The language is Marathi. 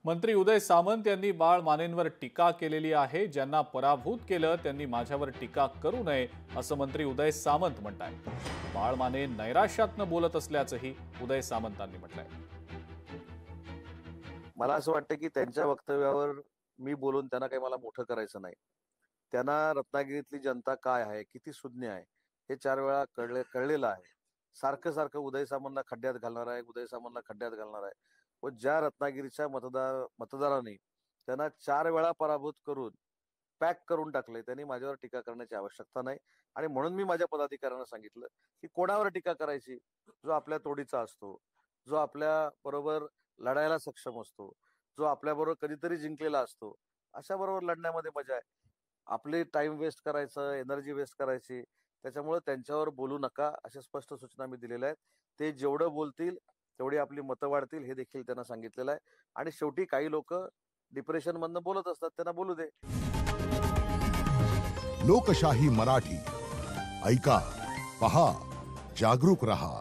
मंत्री उदय सामंत यांनी बाळ मानेंवर टीका केलेली आहे। ज्यांना पराभूत केलं त्यांनी माझ्यावर टीका करू नये असं मंत्री उदय सामंत म्हणतात। बाळ माने नैराश्यातनं बोलत असल्याचंही उदय सामंतांनी म्हटलंय। मला असं वाटतं की त्यांच्या वक्तव्यावर मी बोलून त्यांना काही मला मोठं करायचं नाही। त्यांना रत्नागिरीतली जनता काय आहे, किती सुज्ञ आहे हे 4 वेळा कळलेलं आहे। सारखं सारखं उदय सामंतला खड्ड्यात घालणार आहे, उदय सामंतला खड्ड्यात घालणार आहे। व ज्या रत्नागिरीच्या मतदारांनी त्यांना 4 वेळा पराभूत करून पॅक करून टाकले, त्यांनी माझ्यावर टीका करण्याची आवश्यकता नाही। आणि म्हणून मी माझ्या पदाधिकाऱ्यांना सांगितलं की कोणावर टीका करायची, जो आपल्या तोडीचा असतो, जो आपल्या बरोबर लढायला सक्षम असतो, जो आपल्या बरोबर कधीतरी जिंकलेला असतो, अशा बरोबर लढण्यामध्ये मजा आहे। आपले टाइम वेस्ट करायचं, एनर्जी वेस्ट करायची, त्याच्यामुळे त्यांच्यावर बोलू नका अशा स्पष्ट सूचना मी दिलेल्या आहेत। ते जेवढं बोलतील तेवढी आपली मतं वाढतील हे देखील त्यांना सांगितलेलं आहे। आणि शेवटी काही लोक डिप्रेशन मधनं बोलत असतात, त्यांना बोलू दे। लोकशाही मराठी ऐका, पहा, जागरूक रहा।